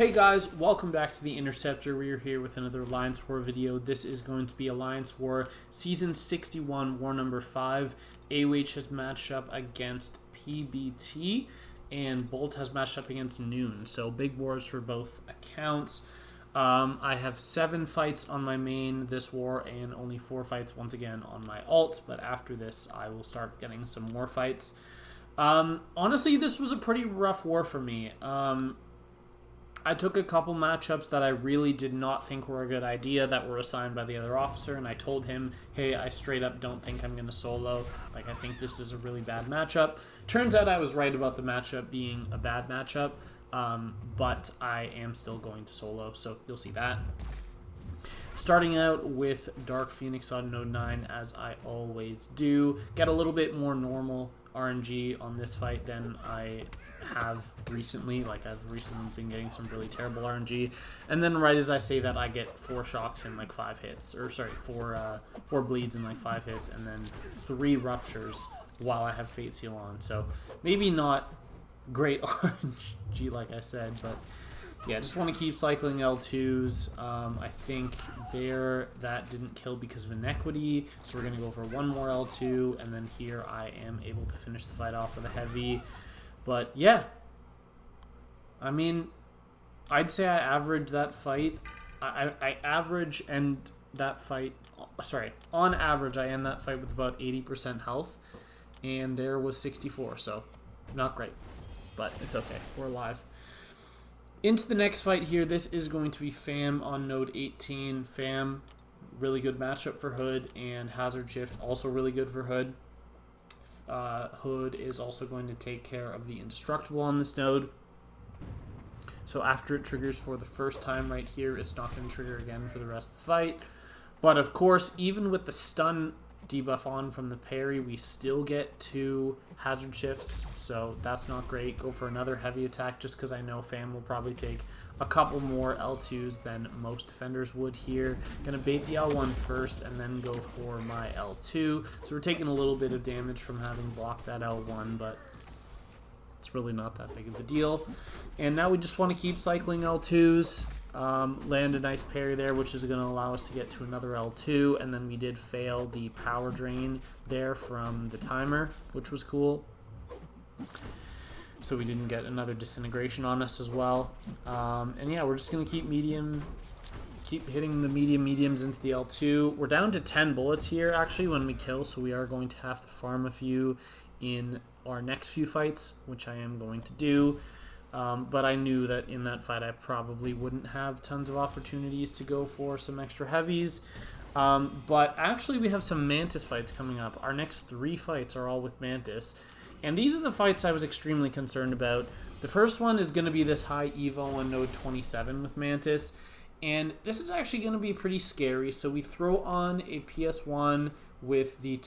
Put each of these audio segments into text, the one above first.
Hey guys, welcome back to the Interceptor. We are here with another Alliance War video. This is going to be Alliance War Season 61, War Number 5. AOH has matched up against PBT, and Bolt has matched up against NewN. So big wars for both accounts. I have 7 fights on my main this war and only 4 fights once again on my alt, but after this I will start getting some more fights. Honestly, this was a pretty rough war for me. I took a couple matchups that I really did not think were a good idea that were assigned by the other officer, and I told him, hey, I straight up don't think I'm going to solo. Like, I think this is a really bad matchup. Turns out I was right about the matchup being a bad matchup, but I am still going to solo, so you'll see that. Starting out with Dark Phoenix on node 9, as I always do. Get a little bit more normal RNG on this fight than I have recently. Like, I've recently been getting some really terrible RNG, and then right as I say that, I get 4 shocks in like 5 hits, or sorry, 4 bleeds in like 5 hits, and then 3 ruptures while I have Fate Seal on. So maybe not great RNG like I said, but yeah, just want to keep cycling L2s. I think there that didn't kill because of inequity, so we're going to go for one more L2, and then here I am able to finish the fight off with a heavy. But yeah, I mean, I'd say I average that fight. I average end that fight. Sorry, on average, I end that fight with about 80% health, and there was 64, so not great, but it's okay. We're alive. Into the next fight here. This is going to be Fam on node 18. Fam, really good matchup for Hood, and Hazard Shift also really good for Hood. Hood is also going to take care of the Indestructible on this node. So after it triggers for the first time right here, it's not going to trigger again for the rest of the fight. But of course, even with the stun debuff on from the parry, we still get 2 hazard shifts, so that's not great. Go for another heavy attack just because I know Fam will probably take a couple more L2s than most defenders would here. Gonna bait the L1 first and then go for my L2. So we're taking a little bit of damage from having blocked that L1, but it's really not that big of a deal. And now we just want to keep cycling L2s. Land a nice parry there, which is going to allow us to get to another L2, and then we did fail the power drain there from the timer, which was cool. So we didn't get another disintegration on us as well. And yeah, we're just going to keep hitting the mediums into the L2. We're down to 10 bullets here, actually, when we kill, so we are going to have to farm a few in our next few fights, which I am going to do. But I knew that in that fight I probably wouldn't have tons of opportunities to go for some extra heavies. But actually we have some Mantis fights coming up. Our next 3 fights are all with Mantis. And these are the fights I was extremely concerned about. The first one is going to be this high Evo on node 27 with Mantis. And this is actually going to be pretty scary. So we throw on a PS1 with the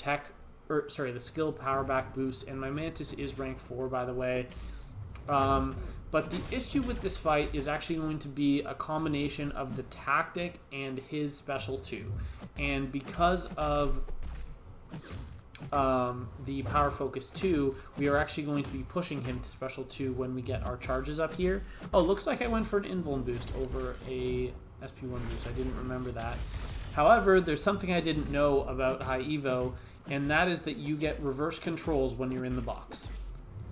the skill power back boost. And my Mantis is rank 4, by the way. But the issue with this fight is actually going to be a combination of the tactic and his special 2. And because of the power focus 2, we are actually going to be pushing him to special 2 when we get our charges up here. Oh, looks like I went for an invuln boost over a SP1 boost. I didn't remember that. However, there's something I didn't know about high Evo, and that is that you get reverse controls when you're in the box.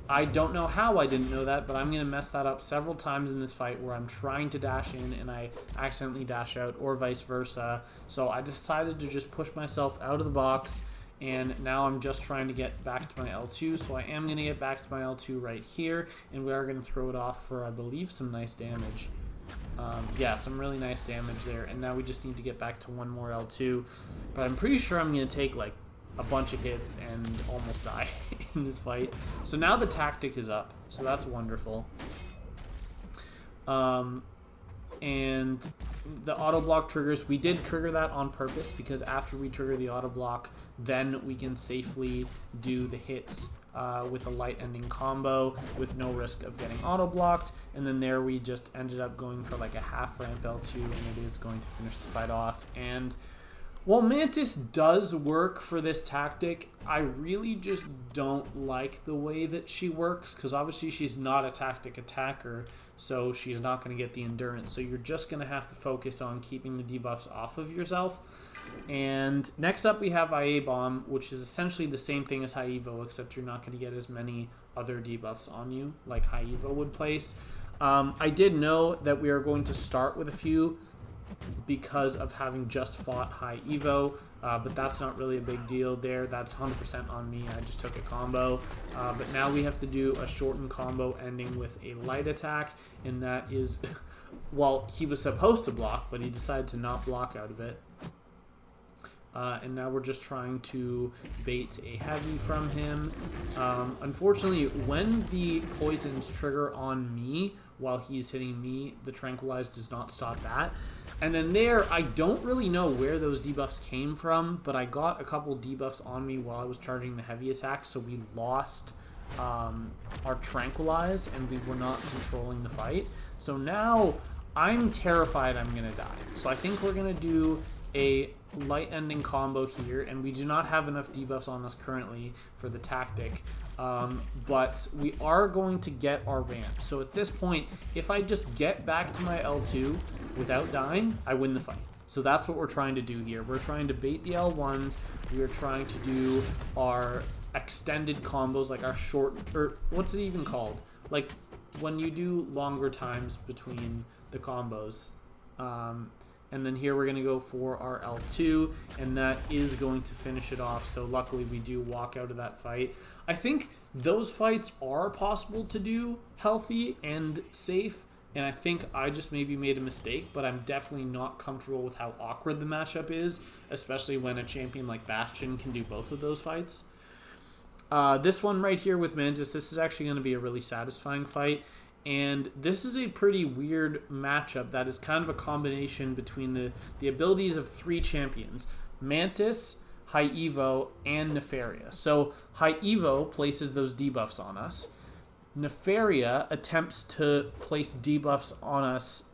I don't know how I didn't know that, but I'm going to mess that up several times in this fight where I'm trying to dash in and I accidentally dash out, or vice versa. So I decided to just push myself out of the box, and now I'm just trying to get back to my L2. So I am going to get back to my L2 right here, and we are going to throw it off for, I believe, some nice damage. Yeah, some really nice damage there. And now we just need to get back to one more L2. But I'm pretty sure I'm going to take like a bunch of hits and almost die in this fight. So now the tactic is up, so that's wonderful. And the auto block triggers, we did trigger that on purpose because after we trigger the auto block, then we can safely do the hits with a light ending combo with no risk of getting auto blocked. And then there we just ended up going for like a half ramp L2, and it is going to finish the fight off. And While Mantis does work for this tactic, I really just don't like the way that she works, because obviously she's not a tactic attacker, so she's not going to get the endurance. So you're just going to have to focus on keeping the debuffs off of yourself. And next up we have IA Bomb, which is essentially the same thing as High Evo, except you're not going to get as many other debuffs on you like High Evo would place. I did know that we are going to start with a few because of having just fought High Evo, but that's not really a big deal there. That's 100% on me. I just took a combo. But now we have to do a shortened combo ending with a light attack, and that is, well, he was supposed to block, but he decided to not block out of it. And now we're just trying to bait a heavy from him. Unfortunately, when the poisons trigger on me while he's hitting me, the Tranquilize does not stop that. And then there, I don't really know where those debuffs came from, but I got a couple debuffs on me while I was charging the heavy attack, so we lost our Tranquilize, and we were not controlling the fight. So now, I'm terrified I'm going to die. So I think we're going to do a light ending combo here, and we do not have enough debuffs on us currently for the tactic, but we are going to get our ramp. So at this point, if I just get back to my L2 without dying, I win the fight. So that's what we're trying to do here. We're trying to bait the L1s. We are trying to do our extended combos, like our short, or what's it even called? Like when you do longer times between the combos. And then here we're going to go for our L2, and that is going to finish it off. So luckily we do walk out of that fight. I think those fights are possible to do healthy and safe, and I think I just maybe made a mistake, but I'm definitely not comfortable with how awkward the matchup is, especially when a champion like Bastion can do both of those fights. This one right here with Mantis, this is actually going to be a really satisfying fight. And this is a pretty weird matchup that is kind of a combination between the abilities of three champions: Mantis, High Evo, and Nefaria. So High Evo places those debuffs on us. Nefaria attempts to place debuffs on us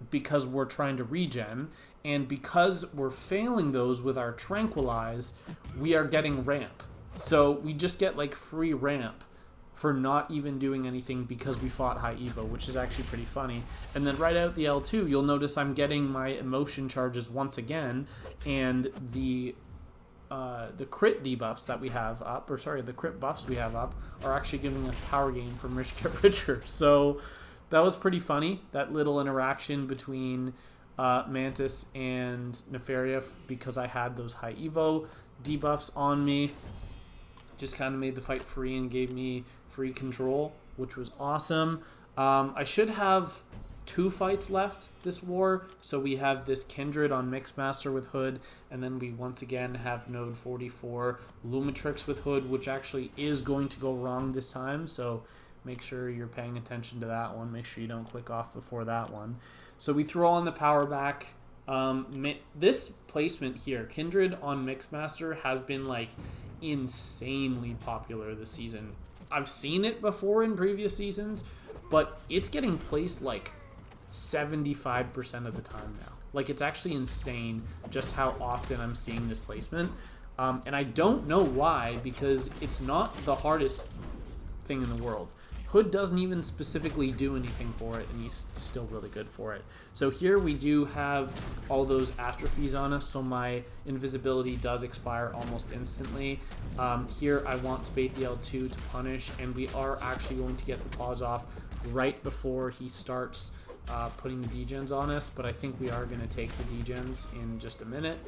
because we're trying to regen. And because we're failing those with our Tranquilize, we are getting ramp. So we just get like free ramp for not even doing anything because we fought High Evo, which is actually pretty funny. And then right out the L2, you'll notice I'm getting my emotion charges once again, and the crit debuffs that we have up, or sorry, the crit buffs we have up, are actually giving us power gain from Rich Get Richer. So that was pretty funny, that little interaction between Mantis and Nefaria, because I had those High Evo debuffs on me. Just kind of made the fight free and gave me free control, which was awesome. I should have 2 fights left this war. So we have this Kindred on Mixmaster with Hood, and then we once again have Node 44 Lumatrix with Hood, which actually is going to go wrong this time. So make sure you're paying attention to that one. Make sure you don't click off before that one. So we throw on the power back. This placement here, Kindred on Mixmaster, has been like insanely popular this season. I've seen it before in previous seasons, but it's getting placed like 75% of the time now. Like, it's actually insane just how often I'm seeing this placement. And I don't know why, because it's not the hardest thing in the world. Hood doesn't even specifically do anything for it, and he's still really good for it. So here we do have all those atrophies on us, so my invisibility does expire almost instantly. Here I want to bait the L2 to punish, and we are actually going to get the pause off right before he starts putting the degens on us, but I think we are going to take the degens in just a minute.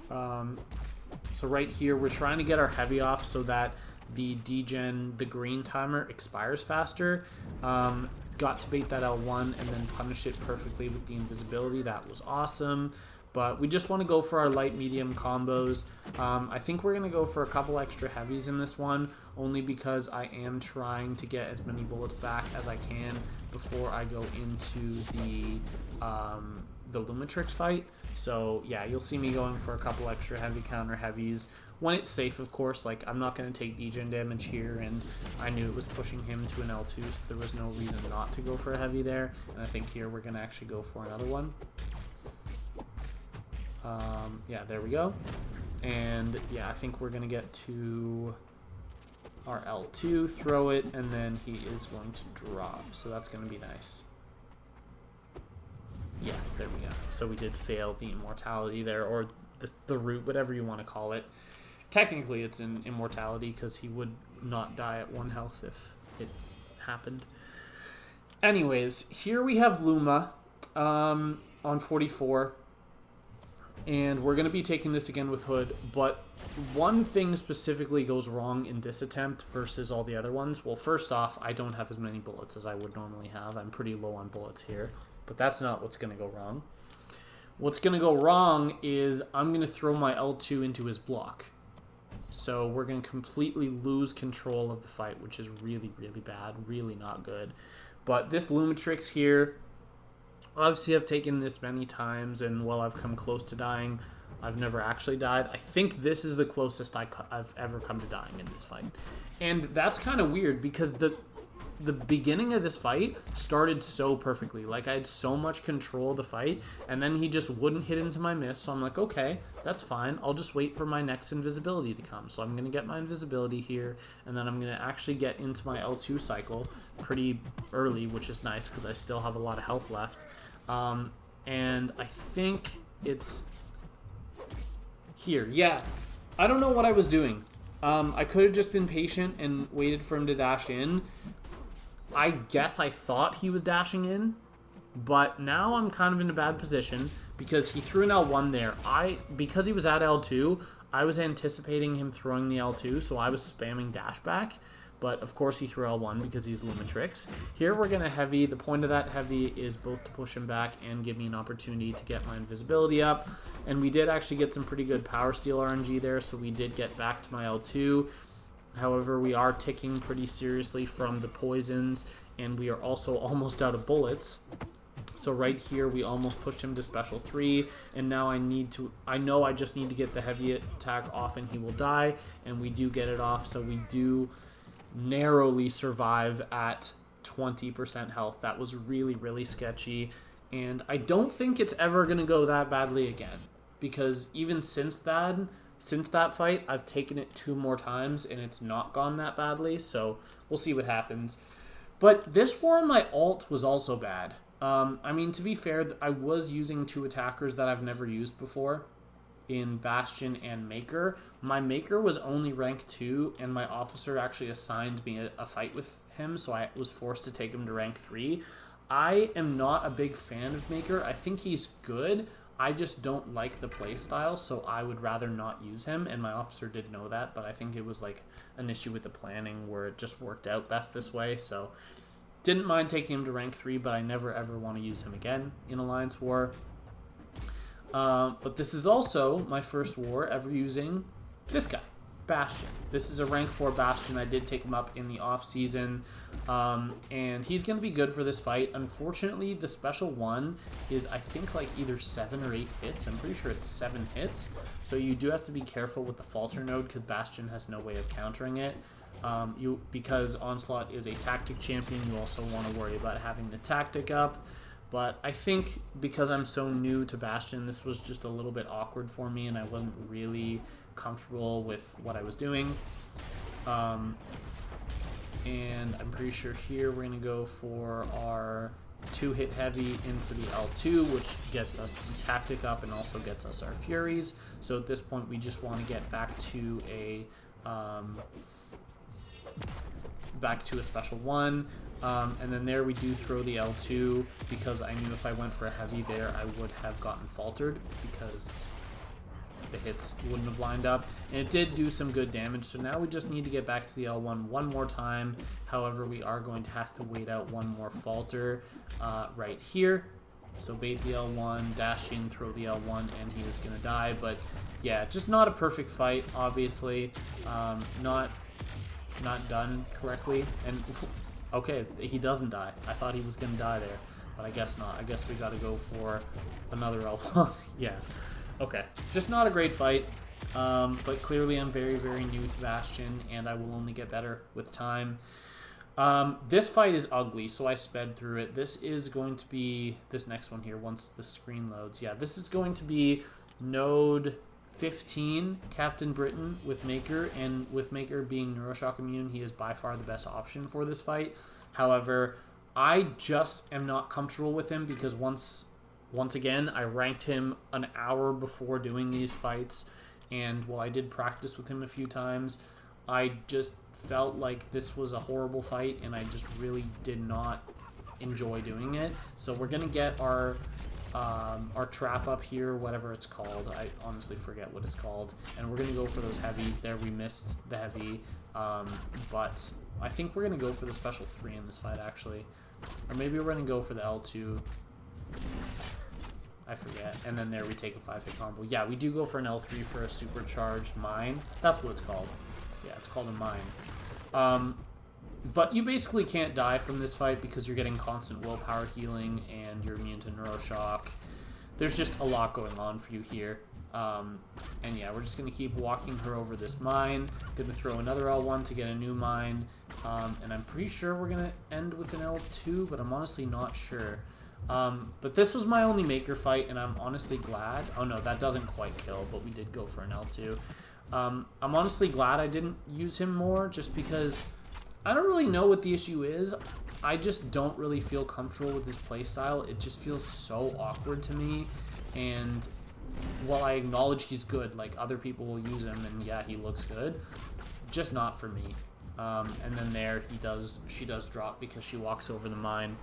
So right here, we're trying to get our heavy off so that the degen, the green timer, expires faster. Got to bait that L1 and then punish it perfectly with the invisibility. That was awesome. But we just want to go for our light medium combos. I think we're going to go for a couple extra heavies in this one, only because I am trying to get as many bullets back as I can before I go into the Lumatrix fight. So yeah, you'll see me going for a couple extra heavy counter heavies when it's safe, of course. Like, I'm not going to take degen damage here, and I knew it was pushing him to an L2, so there was no reason not to go for a heavy there. And I think here we're going to actually go for another one. Yeah, there we go. And yeah, I think we're going to get to our L2, throw it, and then he is going to drop. So that's going to be nice. Yeah, there we go. So we did fail the immortality there, or the root, whatever you want to call it. Technically, it's an immortality because he would not die at 1 health if it happened. Anyways, here we have Luma on 44. And we're going to be taking this again with Hood, but one thing specifically goes wrong in this attempt versus all the other ones. Well, first off, I don't have as many bullets as I would normally have. I'm pretty low on bullets here, but that's not what's going to go wrong. What's going to go wrong is I'm going to throw my L2 into his block. So we're going to completely lose control of the fight, which is really, really bad, really not good. But this Lumatrix here, obviously, I've taken this many times, and while I've come close to dying, I've never actually died. I think this is the closest I've ever come to dying in this fight. And that's kind of weird, because the beginning of this fight started so perfectly. Like, I had so much control of the fight, and then he just wouldn't hit into my miss, so I'm like, okay, that's fine. I'll just wait for my next invisibility to come. So I'm going to get my invisibility here, and then I'm going to actually get into my L2 cycle pretty early, which is nice, because I still have a lot of health left. And I think it's here. Yeah, I don't know what I was doing. I could have just been patient and waited for him to dash in. I guess I thought he was dashing in, but now I'm kind of in a bad position because he threw an L1 there. Because he was at L2, I was anticipating him throwing the L2, so I was spamming dash back. But, of course, he threw L1 because he's Lumatrix. Here we're going to heavy. The point of that heavy is both to push him back and give me an opportunity to get my invisibility up. And we did actually get some pretty good power steal RNG there, so we did get back to my L2. However, we are ticking pretty seriously from the poisons, and we are also almost out of bullets. So right here, we almost pushed him to special 3, and now I know I just need to get the heavy attack off and he will die, and we do get it off, so we do narrowly survive at 20% health. That was really, really sketchy, and I don't think it's ever going to go that badly again, because even since that fight, I've taken it 2 more times, and it's not gone that badly, so we'll see what happens. But this war on my ult was also bad. I mean, to be fair, I was using 2 attackers that I've never used before in Bastion and Maker. My Maker was only rank 2, and my officer actually assigned me a fight with him, so I was forced to take him to rank 3. I am not a big fan of Maker. I think he's good. I just don't like the playstyle, so I would rather not use him, and my officer did know that, but I think it was like an issue with the planning where it just worked out best this way, so didn't mind taking him to rank 3, but I never ever want to use him again in Alliance War. But this is also my first war ever using this guy, Bastion. This is a rank 4 Bastion. I did take him up in the off season, and he's going to be good for this fight. Unfortunately, the special 1 is, I think, like either 7 or 8 hits. I'm pretty sure it's 7 hits, so you do have to be careful with the falter node because Bastion has no way of countering it. Because Onslaught is a tactic champion, you also want to worry about having the tactic up. But I think because I'm so new to Bastion, this was just a little bit awkward for me, and I wasn't really comfortable with what I was doing. And I'm pretty sure here we're going to go for our 2-hit heavy into the L2, which gets us the tactic up and also gets us our Furies. So at this point, we just want to get back to a special 1. And then there we do throw the L2 because I knew if I went for a heavy there, I would have gotten faltered because the hits wouldn't have lined up. And it did do some good damage, so now we just need to get back to the L1 one more time. However, we are going to have to wait out one more falter right here. So bait the L1, dash in, throw the L1, and he is going to die. But yeah, just not a perfect fight, obviously. Not done correctly. And okay, he doesn't die. I thought he was going to die there, but I guess not. I guess we got to go for another L1. Yeah. Okay. Just not a great fight, but clearly I'm very, very new to Bastion, and I will only get better with time. This fight is ugly, so I sped through it. This is going to be this next one here once the screen loads. Yeah, this is going to be Node 15, Captain Britain with Maker, and with Maker being Neuroshock immune, he is by far the best option for this fight. However, I just am not comfortable with him because once again, I ranked him an hour before doing these fights, and while I did practice with him a few times, I just felt like this was a horrible fight, and I just really did not enjoy doing it. So we're gonna get our trap up here, whatever it's called. I honestly forget what it's called, and we're gonna go for those heavies. There, we missed the heavy, but I think we're gonna go for the special 3 in this fight, actually, or maybe we're gonna go for the L2. I forget. And then there we take a 5-hit combo. Yeah, we do go for an L3 for a supercharged mine. That's what it's called. Yeah, it's called a mine. But you basically can't die from this fight because you're getting constant willpower healing and you're immune to Neuroshock. There's just a lot going on for you here. And yeah, we're just going to keep walking her over this mine. Going to throw another L1 to get a new mine. And I'm pretty sure we're going to end with an L2, but I'm honestly not sure. But this was my only Maker fight, and I'm honestly glad. Oh no, that doesn't quite kill, but we did go for an L2. I'm honestly glad I didn't use him more, just because I don't really know what the issue is. I just don't really feel comfortable with his playstyle. It just feels so awkward to me, and while I acknowledge he's good, like other people will use him, and yeah, he looks good, just not for me. And then there she does drop because she walks over the mine.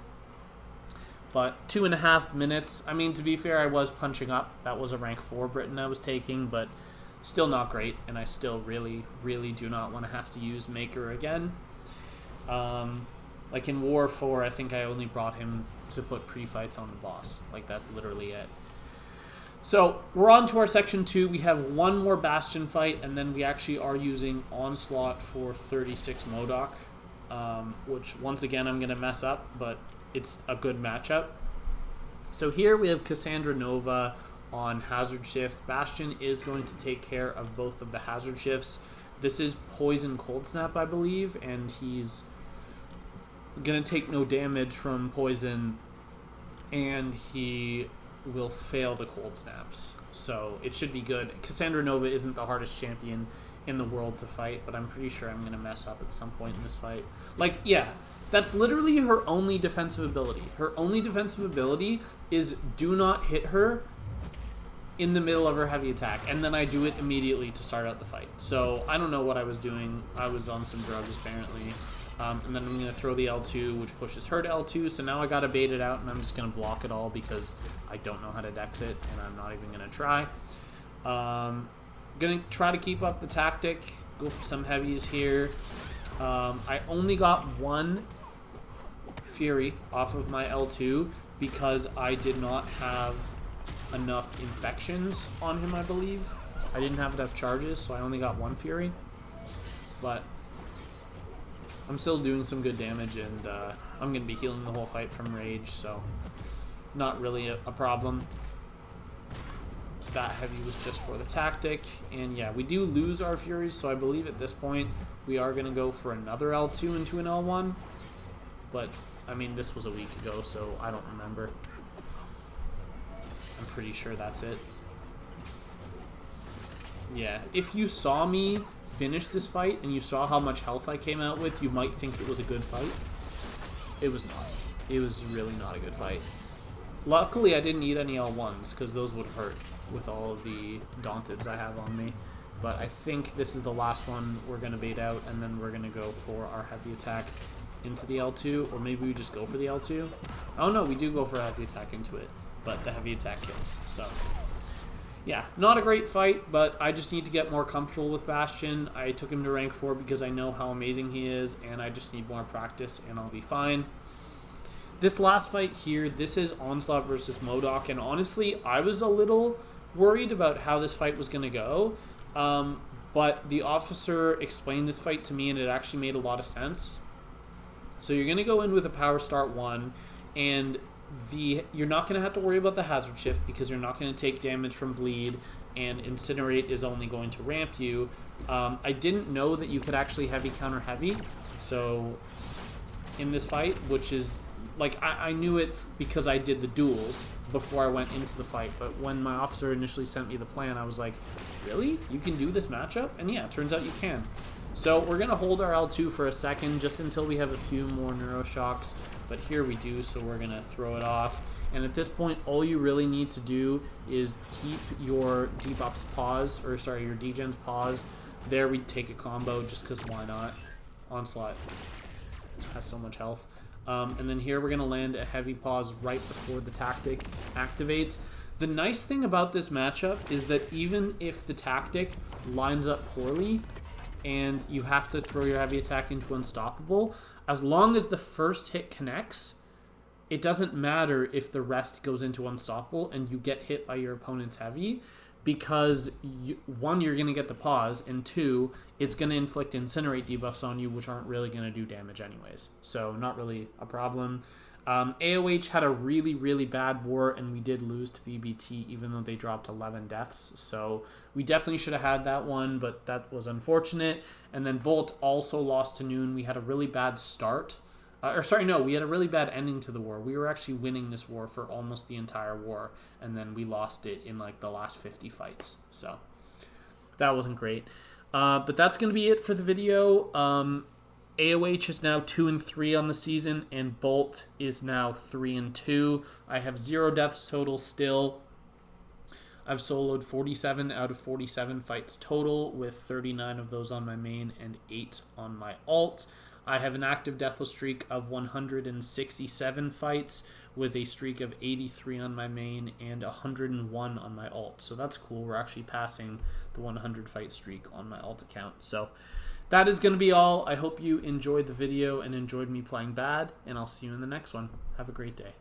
But 2.5 minutes. I mean, to be fair, I was punching up. That was a rank 4 Britain I was taking, but still not great. And I still really, really do not want to have to use Maker again. Like in War 4, I think I only brought him to put pre-fights on the boss. Like, that's literally it. So, we're on to our section 2. We have one more Bastion fight, and then we actually are using Onslaught for 36 Modok. Which, once again, I'm going to mess up, but it's a good matchup. So here we have Cassandra Nova on Hazard Shift. Bastion is going to take care of both of the Hazard Shifts. This is Poison Cold Snap, I believe, and he's going to take no damage from Poison, and he will fail the Cold Snaps. So it should be good. Cassandra Nova isn't the hardest champion in the world to fight, but I'm pretty sure I'm going to mess up at some point in this fight. Like, yeah, that's literally her only defensive ability. Her only defensive ability is do not hit her in the middle of her heavy attack, and then I do it immediately to start out the fight. So I don't know what I was doing. I was on some drugs, apparently. And then I'm going to throw the L2, which pushes her to L2, so now I got to bait it out, and I'm just going to block it all because I don't know how to dex it, and I'm not even going to try. Going to try to keep up the tactic, go for some heavies here. I only got one Fury off of my L2 because I did not have enough infections on him, I believe. I didn't have enough charges, so I only got one Fury. But I'm still doing some good damage, and I'm going to be healing the whole fight from Rage, so not really a problem. That heavy was just for the tactic, and yeah, we do lose our Furies, so I believe at this point we are going to go for another L2 into an L1, but I mean, this was a week ago, so I don't remember. I'm pretty sure that's it. Yeah, if you saw me finish this fight and you saw how much health I came out with, you might think it was a good fight. It was not. It was really not a good fight. Luckily, I didn't need any L1s because those would hurt with all of the Daunteds I have on me. But I think this is the last one we're going to bait out, and then we're going to go for our heavy attack into the L2, or maybe we just go for the L2. Oh no, we do go for a heavy attack into it, but the heavy attack kills, so yeah, not a great fight, but I just need to get more comfortable with Bastion. I took him to rank 4 because I know how amazing he is, and I just need more practice, and I'll be fine. This last fight here, this is Onslaught versus Modok, and honestly, I was a little worried about how this fight was going to go, but the officer explained this fight to me, and it actually made a lot of sense. So you're going to go in with a Power Start 1, and you're not going to have to worry about the Hazard Shift because you're not going to take damage from Bleed, and Incinerate is only going to ramp you. I didn't know that you could actually heavy counter heavy, so in this fight, which is like, I knew it because I did the duels before I went into the fight, but when my officer initially sent me the plan, I was like, really? You can do this matchup? And yeah, it turns out you can. So we're going to hold our L2 for a second, just until we have a few more Neuroshocks, but here we do, so we're going to throw it off. And at this point, all you really need to do is keep your debuffs paused, or sorry, your degens paused. There we take a combo, just because why not? Onslaught has so much health. And then here we're going to land a heavy pause right before the tactic activates. The nice thing about this matchup is that even if the tactic lines up poorly and you have to throw your heavy attack into Unstoppable, as long as the first hit connects, it doesn't matter if the rest goes into Unstoppable and you get hit by your opponent's heavy, because one, you're going to get the pause, and two, it's going to inflict Incinerate debuffs on you, which aren't really going to do damage anyways. So not really a problem. AOH had a really, really bad war, and we did lose to PBT, even though they dropped 11 deaths. So we definitely should have had that one, but that was unfortunate. And then Bolt also lost to NewN. We had a really bad start. We had a really bad ending to the war. We were actually winning this war for almost the entire war, and then we lost it in like the last 50 fights. So that wasn't great. But that's going to be it for the video. AOH is now 2-3 on the season, and Bolt is now 3-2. I have 0 deaths total still. I've soloed 47 out of 47 fights total, with 39 of those on my main and 8 on my alt. I have an active Deathless streak of 167 fights, with a streak of 83 on my main and 101 on my alt. So that's cool. We're actually passing the 100 fight streak on my alt account. So that is going to be all. I hope you enjoyed the video and enjoyed me playing bad, and I'll see you in the next one. Have a great day.